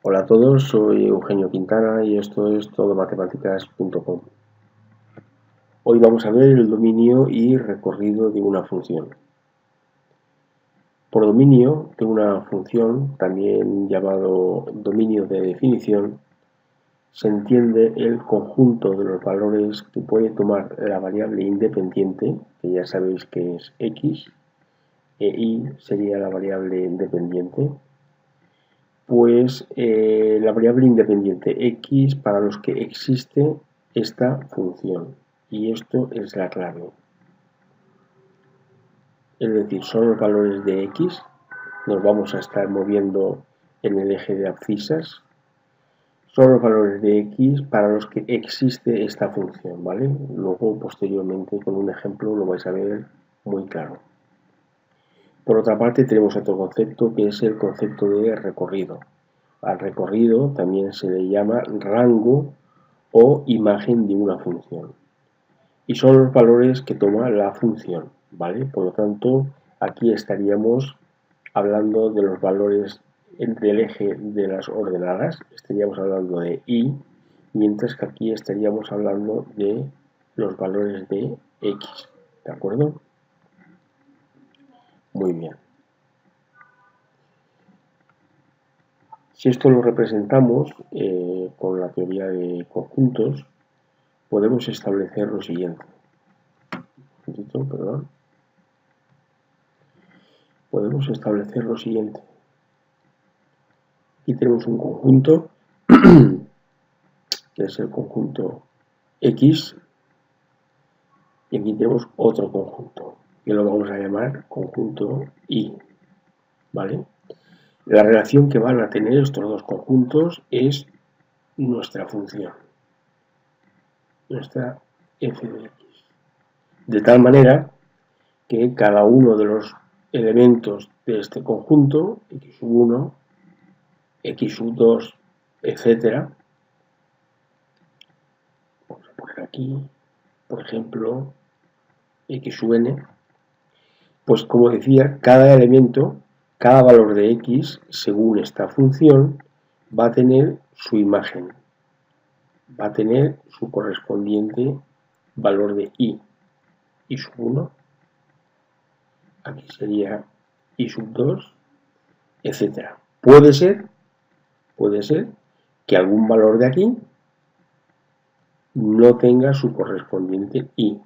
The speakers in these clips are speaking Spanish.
Hola a todos, soy Eugenio Quintana y esto es todomatemáticas.com. Hoy vamos a ver el dominio y recorrido de una función. Por dominio de una función, también llamado dominio de definición, se entiende el conjunto de los valores que puede tomar la variable independiente, que ya sabéis que es x, e y sería la variable dependiente. Pues la variable independiente x para los que existe esta función, y esto es la clave. Es decir, son los valores de x, nos vamos a estar moviendo en el eje de abscisas, son los valores de x para los que existe esta función, ¿vale? Luego, posteriormente, con un ejemplo lo vais a ver muy claro. Por otra parte, tenemos otro concepto que es el concepto de recorrido. Al recorrido también se le llama rango o imagen de una función. Y son los valores que toma la función, ¿vale? Por lo tanto, aquí estaríamos hablando de los valores del eje de las ordenadas, estaríamos hablando de y, mientras que aquí estaríamos hablando de los valores de x, ¿de acuerdo? Muy bien. Si esto lo representamos con la teoría de conjuntos, podemos establecer lo siguiente. Perdón. Podemos establecer lo siguiente. Aquí tenemos un conjunto, que es el conjunto X, y aquí tenemos otro conjunto, que lo vamos a llamar conjunto Y, ¿vale? La relación que van a tener estos dos conjuntos es nuestra función, nuestra f de x. De tal manera que cada uno de los elementos de este conjunto, x1, x2, etcétera, vamos a poner aquí, por ejemplo, x(n), pues como decía, cada elemento, cada valor de x, según esta función, va a tener su imagen, va a tener su correspondiente valor de y sub 1, aquí sería y sub 2, etcétera. Puede ser que algún valor de aquí no tenga su correspondiente y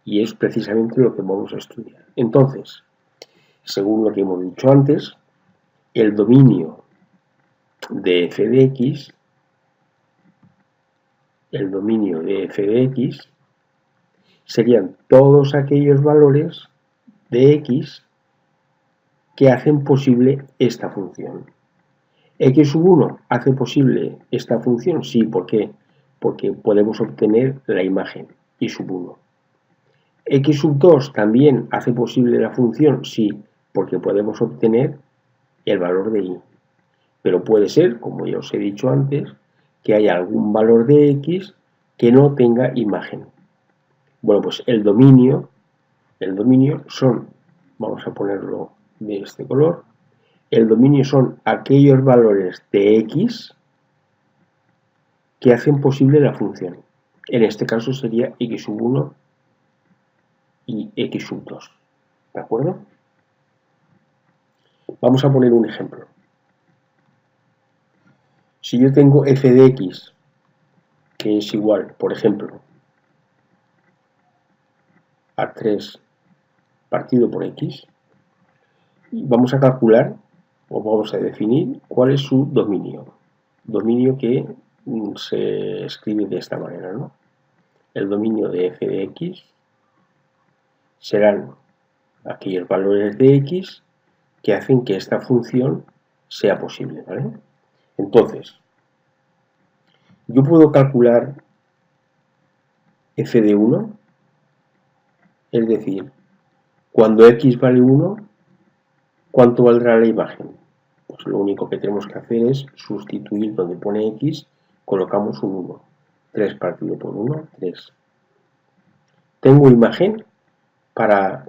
es precisamente lo que vamos a estudiar. Entonces, según lo que hemos dicho antes, el dominio de f de x, serían todos aquellos valores de x que hacen posible esta función. ¿X sub 1 hace posible esta función? Sí, ¿por qué? Porque podemos obtener la imagen y sub 1. ¿X sub 2 también hace posible la función? Sí, porque podemos obtener el valor de y. Pero puede ser, como ya os he dicho antes, que haya algún valor de x que no tenga imagen. Bueno, pues el dominio son, vamos a ponerlo de este color, el dominio son aquellos valores de x que hacen posible la función. En este caso sería x sub 1 y x sub 2. ¿De acuerdo? Vamos a poner un ejemplo. Si yo tengo f de x, que es igual, por ejemplo, a 3 partido por x, vamos a calcular o vamos a definir cuál es su dominio. Dominio que se escribe de esta manera, ¿no? El dominio de f de x serán aquellos valores de x que hacen que esta función sea posible, ¿vale? Entonces, yo puedo calcular f de 1, es decir, cuando x vale 1, ¿cuánto valdrá la imagen? Pues lo único que tenemos que hacer es sustituir donde pone x, colocamos un 1. 3 partido por 1, 3. ¿Tengo imagen para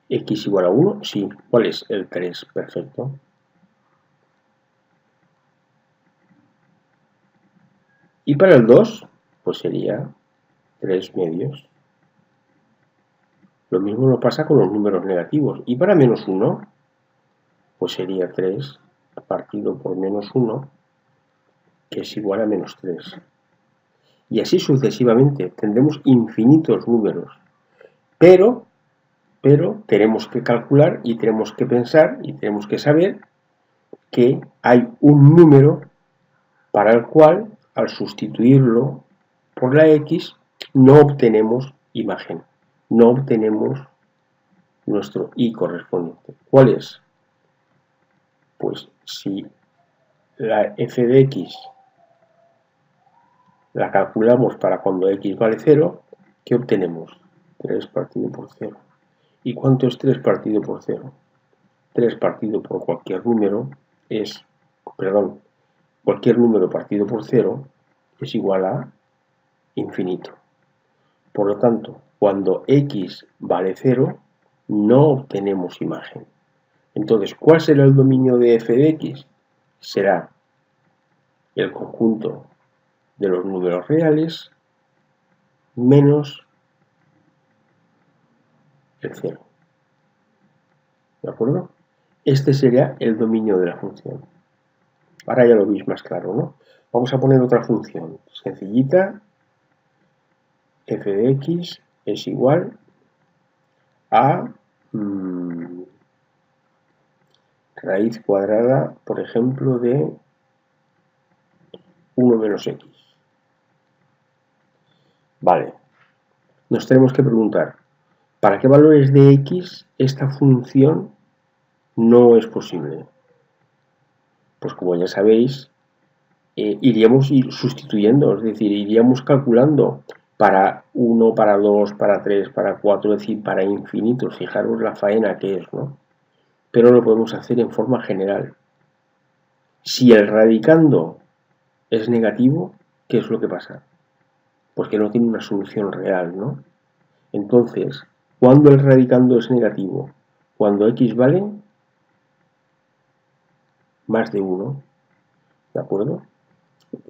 x igual a 1? Sí. ¿Cuál es? El 3. Perfecto. Y para el 2, pues sería 3 medios. Lo mismo nos pasa con los números negativos. Y para menos 1, pues sería 3 partido por menos 1, que es igual a menos 3. Y así sucesivamente. Tendremos infinitos números. Pero tenemos que calcular y tenemos que pensar y tenemos que saber que hay un número para el cual, al sustituirlo por la x, no obtenemos imagen, no obtenemos nuestro y correspondiente. ¿Cuál es? Pues si la f de x la calculamos para cuando x vale 0, ¿qué obtenemos? 3 partido por 0. ¿Y cuánto es 3 partido por 0? 3 partido por cualquier número es, cualquier número partido por 0 es igual a infinito. Por lo tanto, cuando x vale 0, no obtenemos imagen. Entonces, ¿cuál será el dominio de f de x? Será el conjunto de los números reales menos el 0. ¿De acuerdo? Este sería el dominio de la función. Ahora ya lo veis más claro, ¿no? Vamos a poner otra función sencillita. F de x es igual a raíz cuadrada, por ejemplo, de 1 menos x. Vale. Nos tenemos que preguntar, ¿para qué valores de x esta función no es posible? Pues como ya sabéis, iríamos sustituyendo, es decir, iríamos calculando para 1, para 2, para 3, para 4, es decir, para infinitos. Fijaros la faena que es, ¿no? Pero lo podemos hacer en forma general. Si el radicando es negativo, ¿qué es lo que pasa? Pues que no tiene una solución real, ¿no? Entonces, ¿cuándo el radicando es negativo? Cuando x vale más de 1, ¿de acuerdo?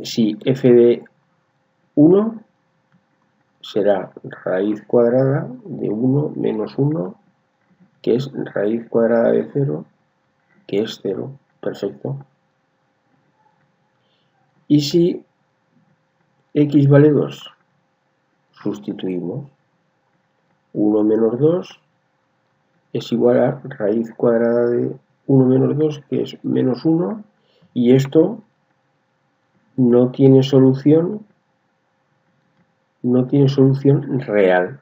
Si f de 1 será raíz cuadrada de 1 menos 1, que es raíz cuadrada de 0, que es 0. Perfecto. Y si x vale 2, sustituimos. 1 menos 2 es igual a raíz cuadrada de 1 menos 2, que es menos 1, y esto no tiene solución real,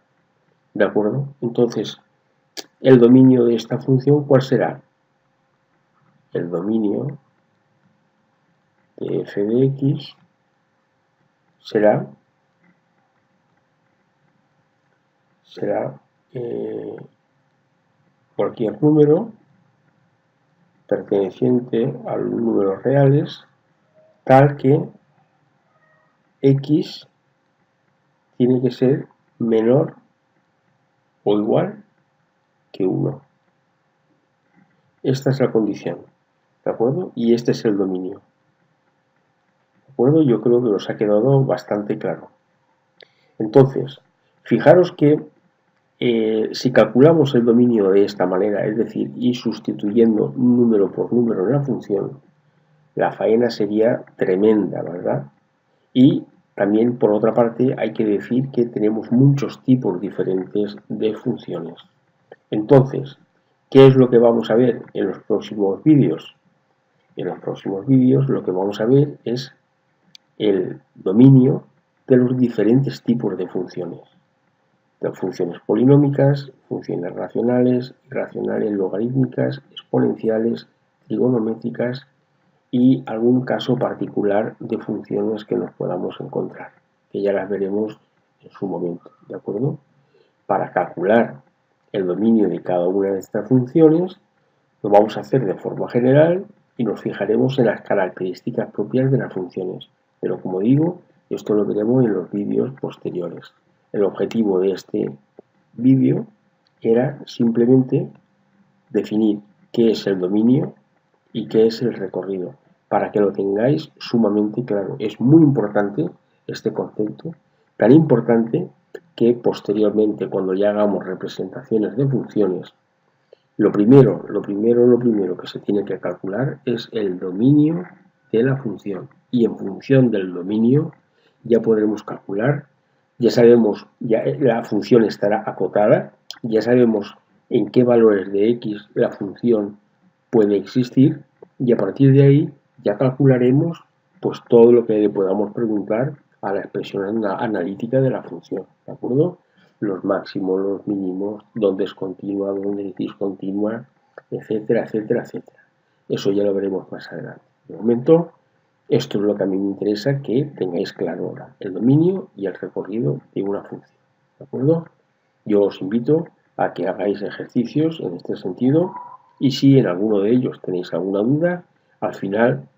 ¿de acuerdo? Entonces, el dominio de esta función, ¿cuál será? El dominio de f de x será cualquier número perteneciente a los números reales, tal que x tiene que ser menor o igual que 1. Esta es la condición, ¿de acuerdo? Y este es el dominio. ¿De acuerdo? Yo creo que os ha quedado bastante claro. Entonces, fijaros que si calculamos el dominio de esta manera, es decir, y sustituyendo número por número en la función, la faena sería tremenda, ¿verdad? Y también, por otra parte, hay que decir que tenemos muchos tipos diferentes de funciones. Entonces, ¿qué es lo que vamos a ver en los próximos vídeos? En los próximos vídeos lo que vamos a ver es el dominio de los diferentes tipos de funciones. De funciones polinómicas, funciones racionales, irracionales, logarítmicas, exponenciales, trigonométricas y algún caso particular de funciones que nos podamos encontrar, que ya las veremos en su momento, ¿de acuerdo? Para calcular el dominio de cada una de estas funciones, lo vamos a hacer de forma general y nos fijaremos en las características propias de las funciones. Pero como digo, esto lo veremos en los vídeos posteriores. El objetivo de este vídeo era simplemente definir qué es el dominio y qué es el recorrido, para que lo tengáis sumamente claro. Es muy importante este concepto tan importante que posteriormente, cuando ya hagamos representaciones de funciones, lo primero que se tiene que calcular es el dominio de la función, y en función del dominio ya podremos calcular, ya sabemos, ya la función estará acotada, ya sabemos en qué valores de x la función puede existir, y a partir de ahí ya calcularemos pues todo lo que le podamos preguntar a la expresión analítica de la función, ¿de acuerdo? Los máximos, los mínimos, dónde es continua, dónde es discontinua, etcétera, etcétera, etcétera. Eso ya lo veremos más adelante. De momento, esto es lo que a mí me interesa que tengáis claro ahora, el dominio y el recorrido de una función, ¿de acuerdo? Yo os invito a que hagáis ejercicios en este sentido, y si en alguno de ellos tenéis alguna duda, al final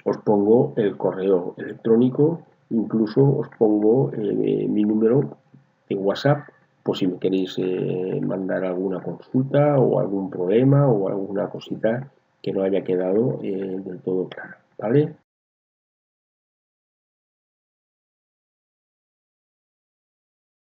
os pongo el correo electrónico, incluso os pongo mi número de WhatsApp, por si me queréis mandar alguna consulta o algún problema o alguna cosita que no haya quedado del todo clara, ¿vale?